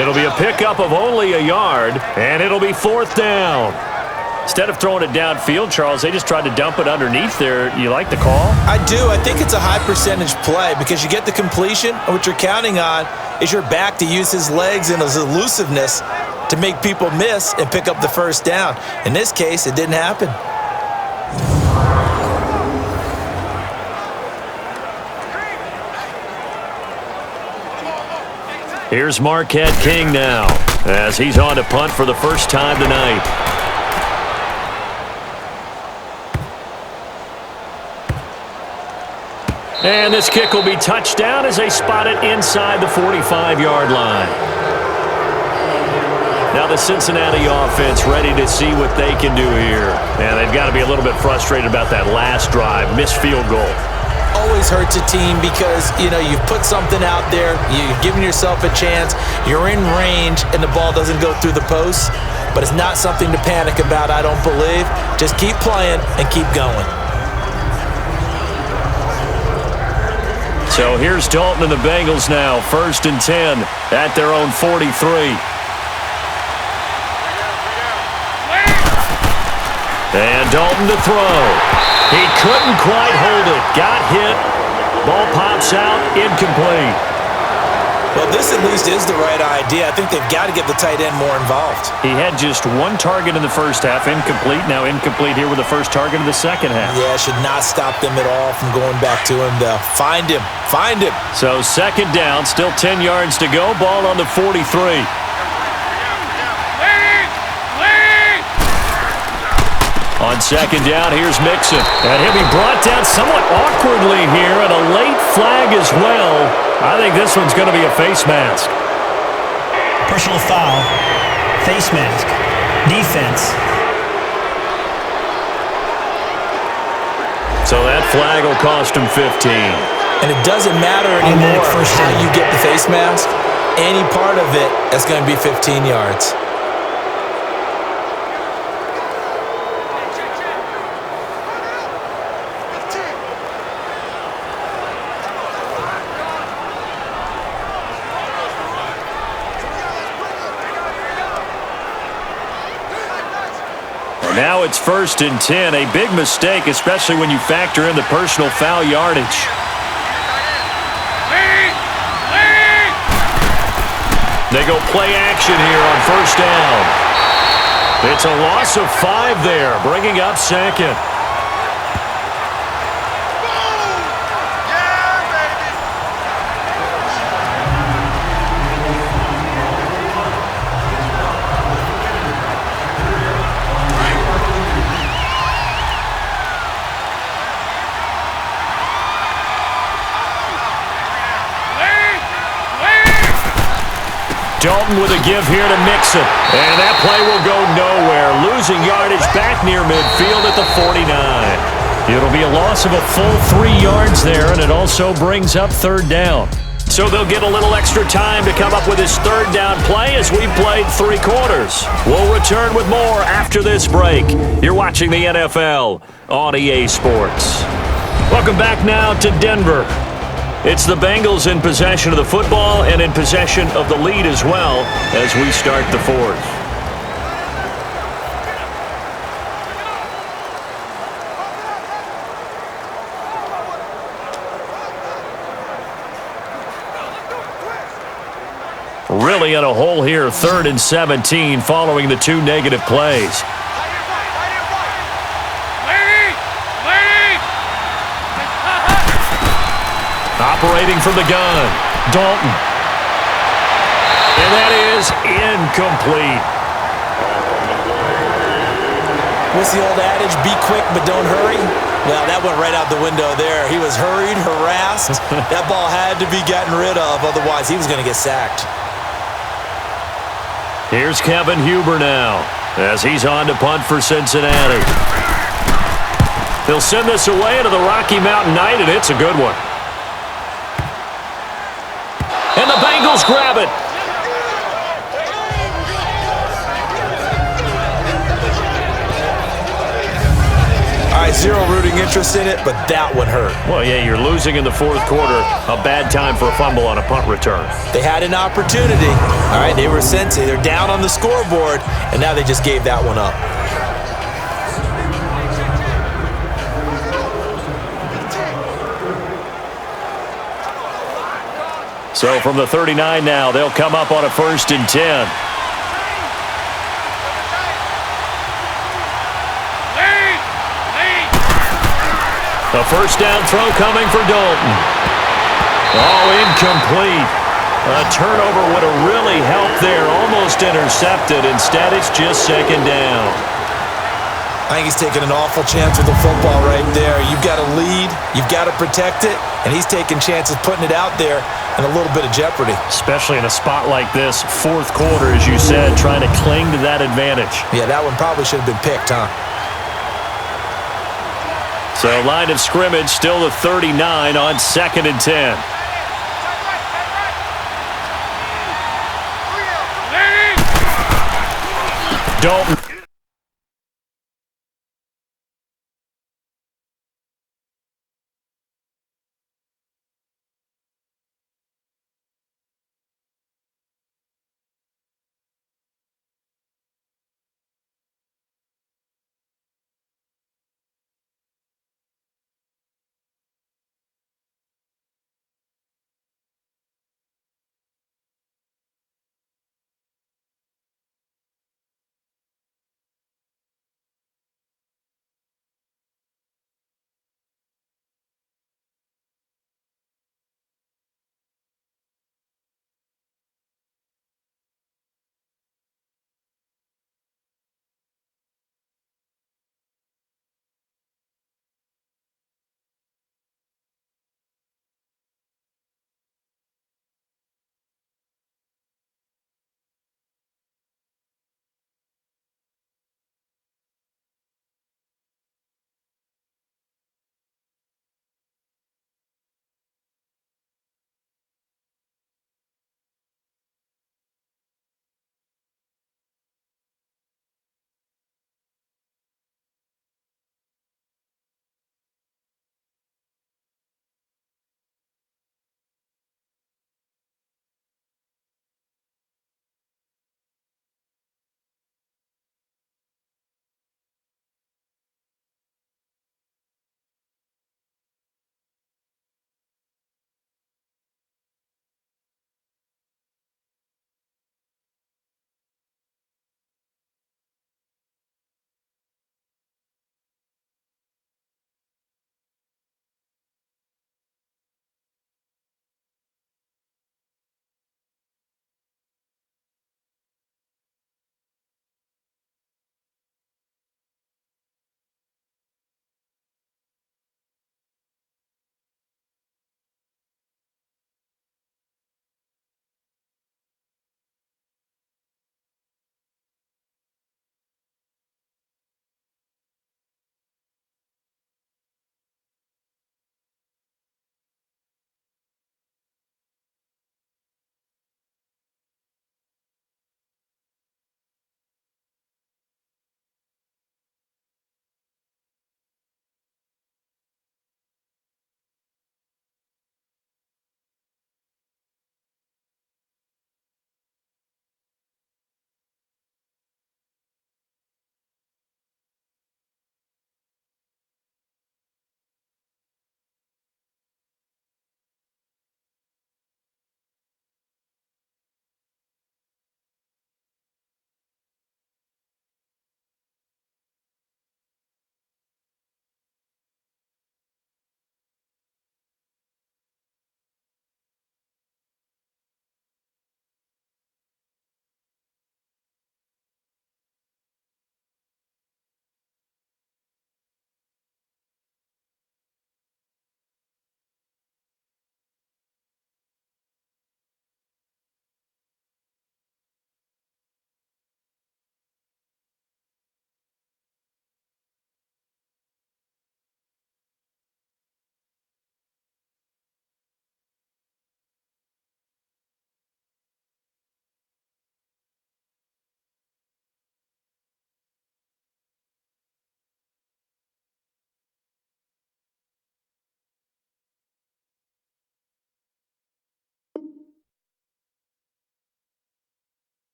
It'll be a pickup of only a yard, and it'll be 4th down. Instead of throwing it downfield, Charles, they just tried to dump it underneath there. You like the call?
I do. I think it's a high percentage play because you get the completion, and what you're counting on is your back to use his legs and his elusiveness to make people miss and pick up the first down. In this case, it didn't happen.
Here's Marquette King now as he's on to punt for the first time tonight. And this kick will be touchdown as they spot it inside the 45-yard line. Now the Cincinnati offense ready to see what they can do here. And they've got to be a little bit frustrated about that last drive, missed field goal.
Always hurts a team because, you know, you've put something out there, you've given yourself a chance, you're in range, and the ball doesn't go through the post. But it's not something to panic about, I don't believe. Just keep playing and keep going.
So here's Dalton and the Bengals now, 1st and 10 at their own 43. And Dalton to throw. He couldn't quite hold it. Got hit. Ball pops out. Incomplete.
Well, this at least is the right idea. I think they've got to get the tight end more involved.
He had just one target in the first half. Incomplete. Now incomplete here with the first target of the second half.
Yeah, should not stop them at all from going back to him, though. Find him. Find him.
So second down. Still 10 yards to go. Ball on the 43. On second down, here's Mixon. And he'll be brought down somewhat awkwardly here, and a late flag as well. I think this one's going to be a face mask.
Personal foul. Face mask. Defense.
So that flag will cost him 15.
And it doesn't matter anymore how you get the face mask. Any part of it, that's going to be 15 yards.
Now it's 1st and 10. A big mistake, especially when you factor in the personal foul yardage. They go play action here on 1st down. It's a loss of 5 there, bringing up 2nd. Dalton with a give here to Mixon. And that play will go nowhere. Losing yardage back near midfield at the 49. It'll be a loss of a full 3 yards there, and it also brings up 3rd down. So they'll get a little extra time to come up with his 3rd down play as we played 3 quarters. We'll return with more after this break. You're watching the NFL on EA Sports. Welcome back now to Denver. It's the Bengals in possession of the football and in possession of the lead as well as we start the 4th. Really in a hole here, 3rd and 17 following the 2 negative plays. Operating from the gun, Dalton. And that is incomplete.
What's the old adage? Be quick, but don't hurry. Well, that went right out the window there. He was hurried, harassed. That ball had to be gotten rid of, otherwise he was going to get sacked.
Here's Kevin Huber now as he's on to punt for Cincinnati. They'll send this away into the Rocky Mountain Night, and it's a good one. And the Bengals grab it.
All right, zero rooting interest in it, but that one hurt.
Well, yeah, you're losing in the 4th quarter. A bad time for a fumble on a punt return.
They had an opportunity. All right, they were sensing. They're down on the scoreboard, and now they just gave that one up.
So from the 39 now, they'll come up on a 1st and 10. A 1st down throw coming for Dalton. Oh, incomplete. A turnover would have really helped there. Almost intercepted. Instead, it's just 2nd down.
I think he's taking an awful chance with the football right there. You've got to lead. You've got to protect it. And he's taking chances putting it out there in a little bit of jeopardy.
Especially in a spot like this, 4th quarter, as you said, trying to cling to that advantage.
Yeah, that one probably should have been picked, huh?
So line of scrimmage still the 39 on 2nd and 10. Dalton.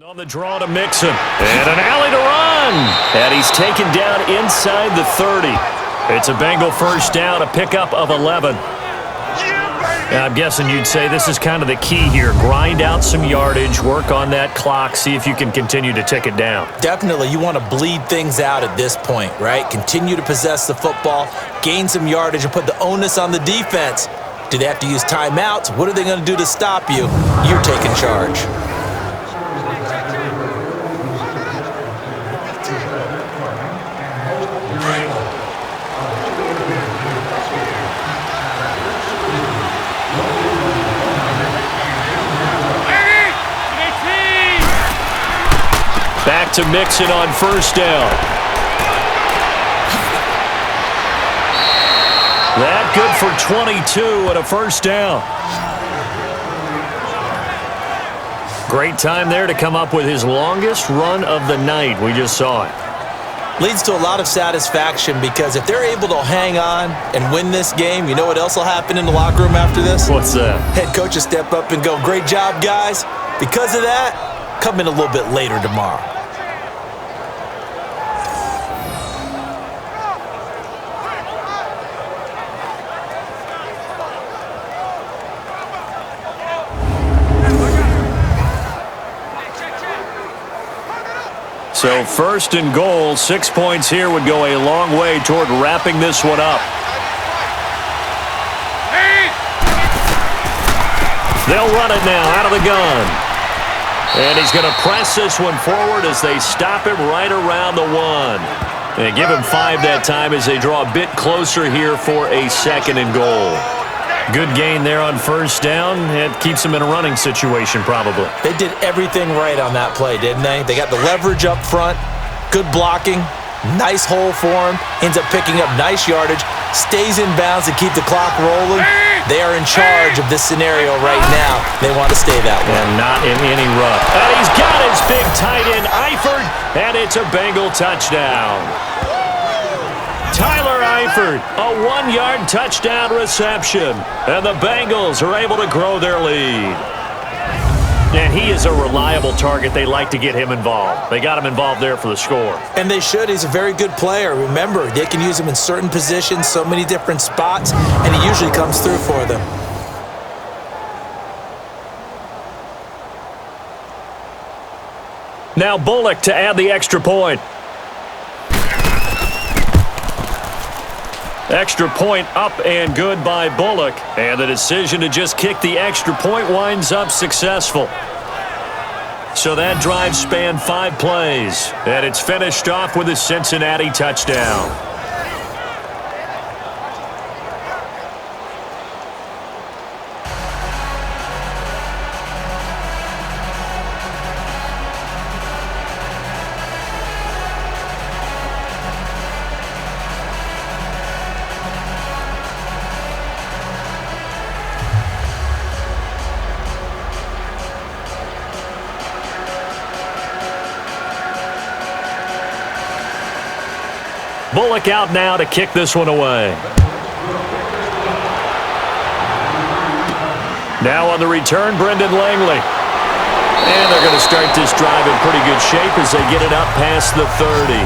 On the draw to Mixon. And an alley to run. And he's taken down inside the 30. It's a Bengal first down, a pickup of 11. I'm guessing you'd say this is kind of the key here. Grind out some yardage, work on that clock, see if you can continue to tick it down.
Definitely, you want to bleed things out at this point, right? Continue to possess the football, gain some yardage, and put the onus on the defense. Do they have to use timeouts? What are they going to do to stop you? You're taking charge.
Back to Mixon on first down. That good for 22 and a first down. Great time there to come up with his longest run of the night. We just saw it.
Leads to a lot of satisfaction because if they're able to hang on and win this game, you know what else will happen in the locker room after this?
What's that? Head
coach will step up and go, "Great job, guys." Because of that, come in a little bit later tomorrow.
So first and goal, 6 points here would go a long way toward wrapping this one up. They'll run it now out of the gun. And he's going to press this one forward as they stop him right around the 1. And give him 5 that time as they draw a bit closer here for a second and goal. Good gain there on first down. It keeps them in a running situation probably.
They did everything right on that play, didn't they? They got the leverage up front, good blocking, nice hole for him, ends up picking up nice yardage, stays in bounds to keep the clock rolling. They are in charge of this scenario right now. They want to stay that way.
And not in any rush. And he's got his big tight end, Eifert, and it's a Bengal touchdown. Tyler Eifert, a 1-yard touchdown reception. And the Bengals are able to grow their lead. And he is a reliable target. They like to get him involved. They got him involved there for the score.
And they should. He's a very good player. Remember, they can use him in certain positions, so many different spots, and he usually comes through for them.
Now Bullock to add the extra point. Extra point up and good by Bullock. And the decision to just kick the extra point winds up successful. So that drive spanned 5 plays. And it's finished off with a Cincinnati touchdown. Bullock out now to kick this one away. Now on the return, Brendan Langley. And they're going to start this drive in pretty good shape as they get it up past the 30.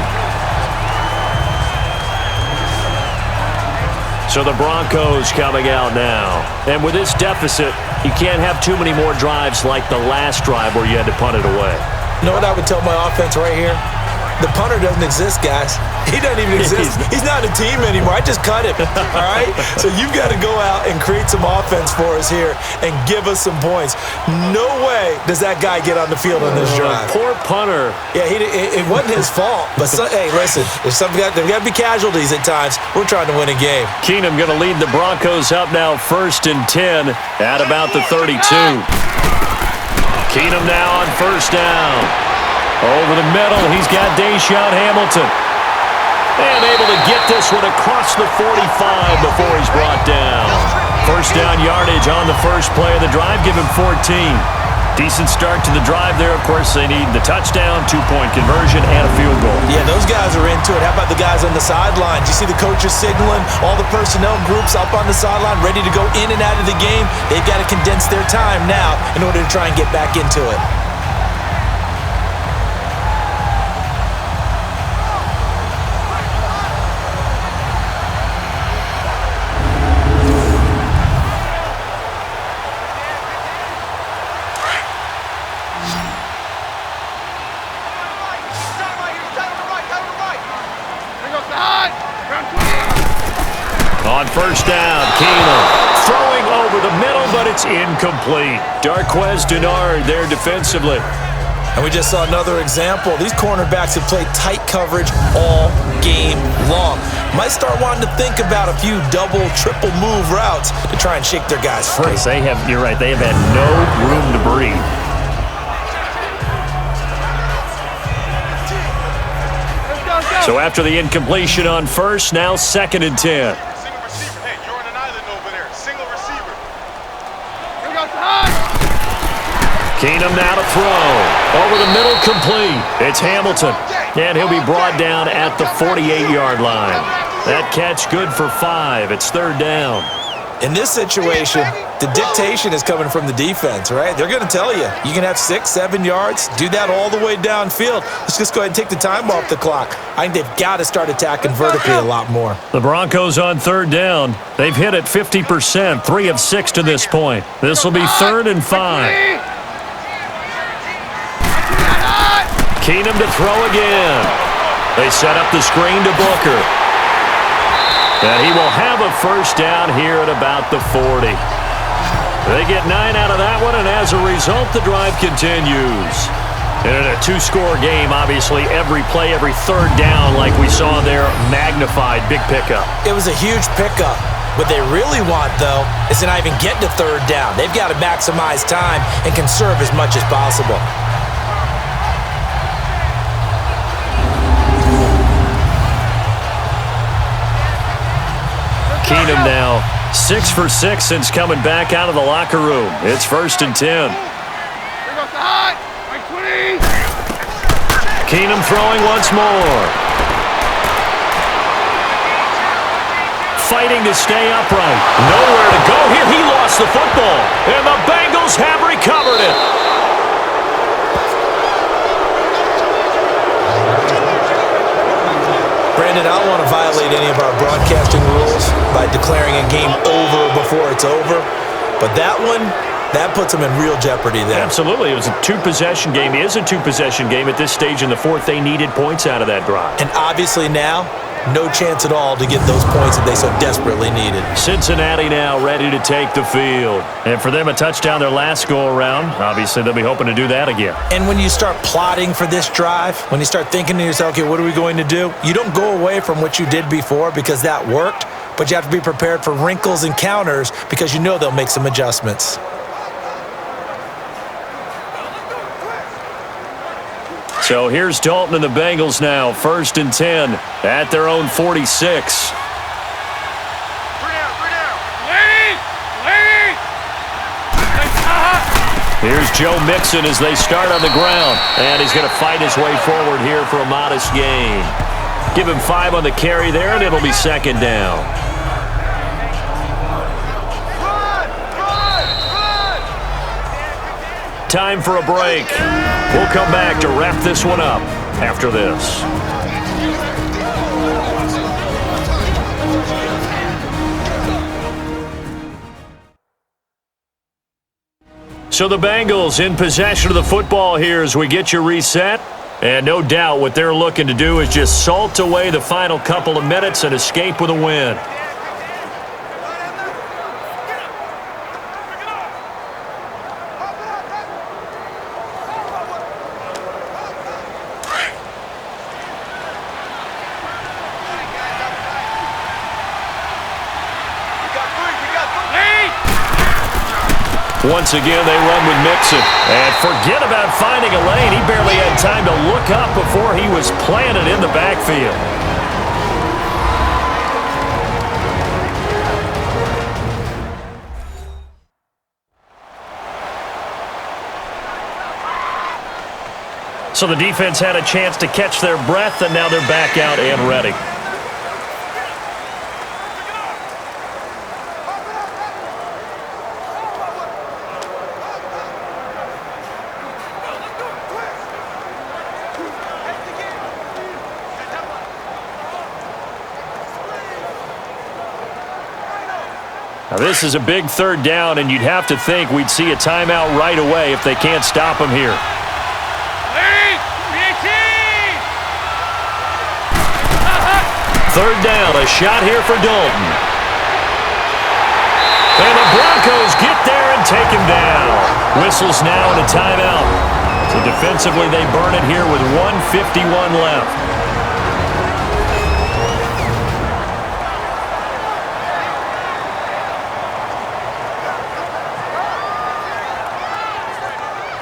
So the Broncos coming out now. And with this deficit, you can't have too many more drives like the last drive where you had to punt it away.
You know what I would tell my offense right here? The punter doesn't exist, guys. He doesn't even exist. He's not a team anymore. I just cut him, all right? So you've got to go out and create some offense for us here and give us some points. No way does that guy get on the field on this drive.
Poor punter.
Yeah, it wasn't his fault. But, hey, listen, there's got to be casualties at times. We're trying to win a game.
Keenum going to lead the Broncos up now 1st and 10 at about the 32. Keenum now on first down. Over the middle, he's got Deshaun Hamilton. And able to get this one across the 45 before he's brought down. First down yardage on the first play of the drive, give him 14. Decent start to the drive there. Of course, they need the touchdown, 2-point conversion, and a field goal.
Yeah, those guys are into it. How about the guys on the sidelines? You see the coaches signaling, all the personnel groups up on the sideline ready to go in and out of the game. They've got to condense their time now in order to try and get back into it.
On first down, Keenum throwing over the middle, but it's incomplete. Darqueze Dennard there defensively.
And we just saw another example. These cornerbacks have played tight coverage all game long. Might start wanting to think about a few double, triple move routes to try and shake their guys free.
You're right, they have had no room to breathe. So after the incompletion on first, now 2nd and 10.
Single receiver. Hey, you're on an island over there. Single receiver. Here goes high.
Keenum now to throw. Over the middle, complete. It's Hamilton. And he'll be brought down at the 48-yard line. That catch good for 5. It's 3rd down.
In this situation, the dictation is coming from the defense, right? They're going to tell you, you can have 6, 7 yards, do that all the way downfield. Let's just go ahead and take the time off the clock. I think they've got to start attacking vertically a lot more.
The Broncos on 3rd down. They've hit it 50%, 3 of 6 to this point. This will be 3rd and 5. Keenum to throw again. They set up the screen to Booker. And he will have a first down here at about the 40. They get 9 out of that one, and as a result, the drive continues. And in a 2-score game, obviously, every play, every 3rd down, like we saw there, magnified, big pickup.
It was a huge pickup. What they really want, though, is to not even get to 3rd down. They've got to maximize time and conserve as much as possible.
Keenum now 6 for 6 since coming back out of the locker room. It's 1st and 10.
Here goes the high. 20.
Keenum throwing once more. Fighting to stay upright. Nowhere to go here. He lost the football. And the Bengals have recovered it.
Brandon, I don't want to violate any of our broadcasting rules by declaring a game over before it's over, but that one, that puts them in real jeopardy there.
Absolutely. It was a 2-possession game. It is a 2-possession game at this stage in the 4th. They needed points out of that drive.
And obviously now, no chance at all to get those points that they so desperately needed.
Cincinnati now ready to take the field. And for them, a touchdown their last go-around. Obviously, they'll be hoping to do that again.
And when you start plotting for this drive, when you start thinking to yourself, okay, what are we going to do? You don't go away from what you did before because that worked, but you have to be prepared for wrinkles and counters because you know they'll make some adjustments.
So here's Dalton and the Bengals now, 1st and 10 at their own 46.
3 down. Lead.
Here's Joe Mixon as they start on the ground. And he's going to fight his way forward here for a modest gain. Give him 5 on the carry there, and it'll be 2nd down. Time for a break. We'll come back to wrap this one up after this. So the Bengals in possession of the football here as we get you reset. And no doubt what they're looking to do is just salt away the final couple of minutes and escape with a win. Once again, they run with Mixon. And forget about finding a lane. He barely had time to look up before he was planted in the backfield. So the defense had a chance to catch their breath, and now they're back out and ready. Now this is a big 3rd down, and you'd have to think we'd see a timeout right away if they can't stop him here. 3rd down, a shot here for Dalton. And the Broncos get there and take him down. Whistles now and a timeout. So defensively, they burn it here with 1:51 left.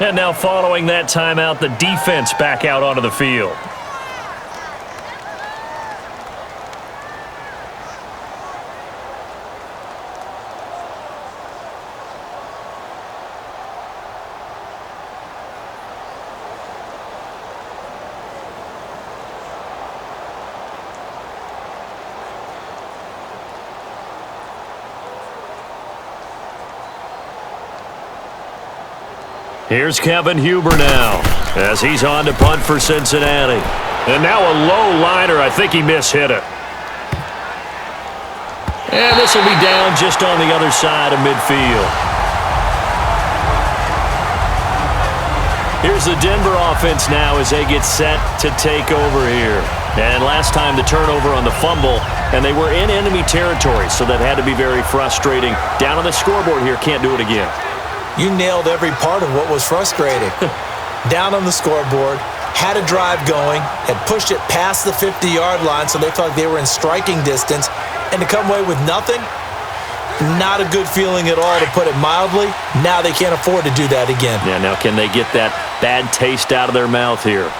And now following that timeout, the defense back out onto the field. Here's Kevin Huber now as he's on to punt for Cincinnati. And now a low liner. I think he mishit it. And this will be down just on the other side of midfield. Here's the Denver offense now as they get set to take over here. And last time the turnover on the fumble, and they were in enemy territory, so that had to be very frustrating. Down on the scoreboard here, can't do it again.
You nailed every part of what was frustrating. Down on the scoreboard, had a drive going, had pushed it past the 50-yard line so they felt like they were in striking distance, and to come away with nothing, not a good feeling at all, to put it mildly. Now they can't afford to do that again.
Yeah, now can they get that bad taste out of their mouth here?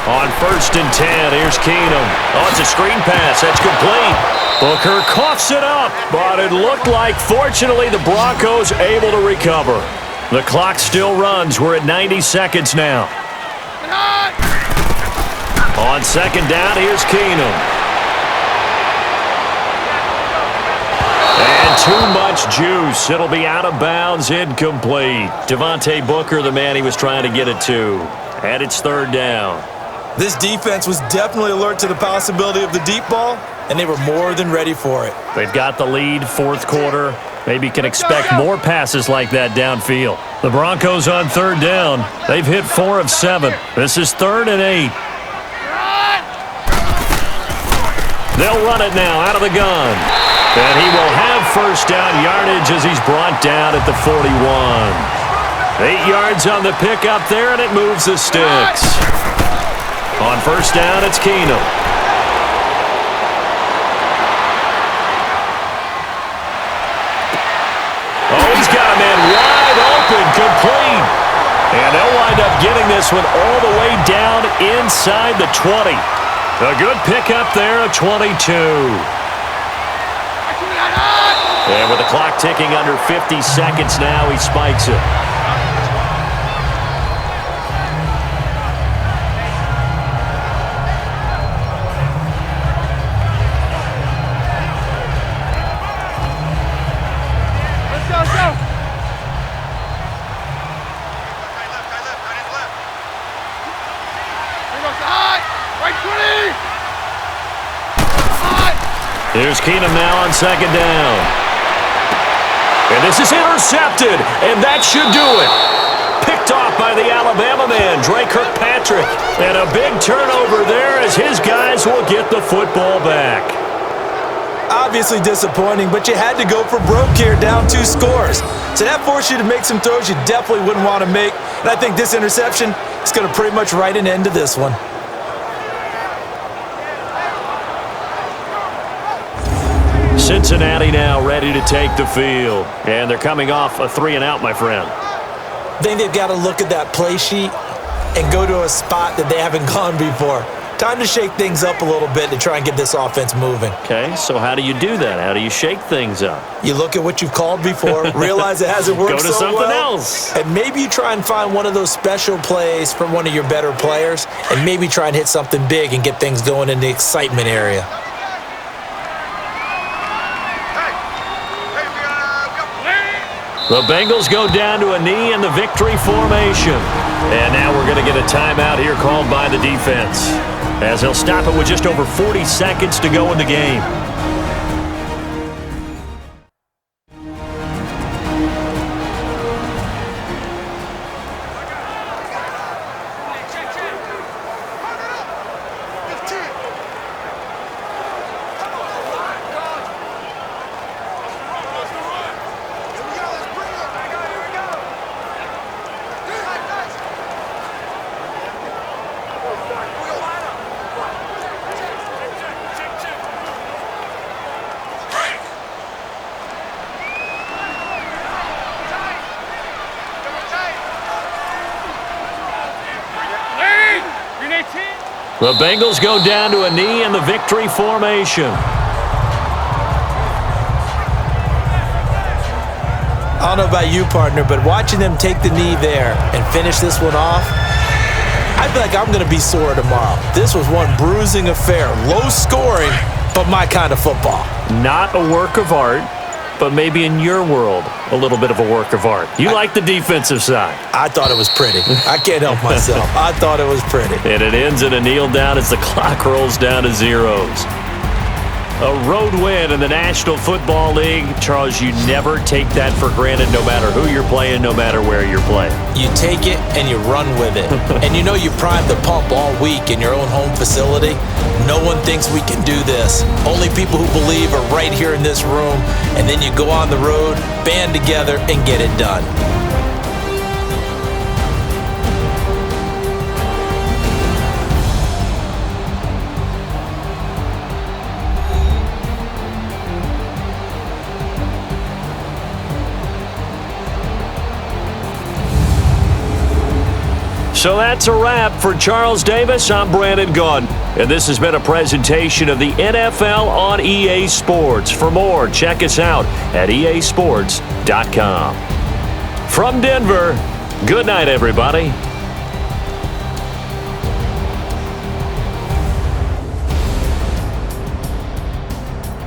On 1st and 10, here's Keenum. Oh, it's a screen pass. That's complete. Booker coughs it up, but it looked like, fortunately, the Broncos able to recover. The clock still runs. We're at 90 seconds now. On 2nd down, here's Keenum. And too much juice. It'll be out of bounds, incomplete. Devontae Booker, the man he was trying to get it to. And it's 3rd down.
This defense was definitely alert to the possibility of the deep ball, and they were more than ready for it.
They've got the lead, 4th quarter. Maybe can expect more passes like that downfield. The Broncos on 3rd down. They've hit 4 of 7. This is 3rd and 8. They'll run it now out of the gun. And he will have 1st down yardage as he's brought down at the 41. 8 yards on the pickup there, and it moves the sticks. On 1st down, it's Keenum. Oh, he's got a man wide open, complete. And they'll wind up getting this one all the way down inside the 20. A good pickup there at 22. And with the clock ticking under 50 seconds now, he spikes it. Here's Keenum now on 2nd down. And this is intercepted, and that should do it. Picked off by the Alabama man, Dre Kirkpatrick. And a big turnover there as his guys will get the football back.
Obviously disappointing, but you had to go for broke here, down 2 scores. So that forced you to make some throws you definitely wouldn't want to make. And I think this interception is going to pretty much write an end to this one.
Cincinnati now ready to take the field. And they're coming off a 3-and-out, my friend.
I think they've got to look at that play sheet and go to a spot that they haven't gone before. Time to shake things up a little bit to try and get this offense moving.
Okay, so how do you do that? How do you shake things up?
You look at what you've called before, realize it hasn't worked so well.
Go to something else.
And maybe you try and find one of those special plays from one of your better players, and maybe try and hit something big and get things going in the excitement area.
The Bengals go down to a knee in the victory formation. And now we're going to get a timeout here called by the defense, as they'll stop it with just over 40 seconds to go in the game. The Bengals go down to a knee in the victory formation.
I don't know about you, partner, but watching them take the knee there and finish this one off, I feel like I'm going to be sore tomorrow. This was one bruising affair. Low scoring, but my kind of football.
Not a work of art, but maybe in your world, a little bit of a work of art. You like the defensive side.
I thought it was pretty. I can't help myself. I thought it was pretty.
And it ends in a kneel down as the clock rolls down to zeros. A road win in the National Football League. Charles, you never take that for granted no matter who you're playing, no matter where you're playing.
You take it and you run with it. And you know you primed the pump all week in your own home facility. No one thinks we can do this. Only people who believe are right here in this room. And then you go on the road, band together, and get it done.
So that's a wrap for Charles Davis. I'm Brandon Gunn, and this has been a presentation of the NFL on EA Sports. For more, check us out at easports.com. From Denver, good night, everybody.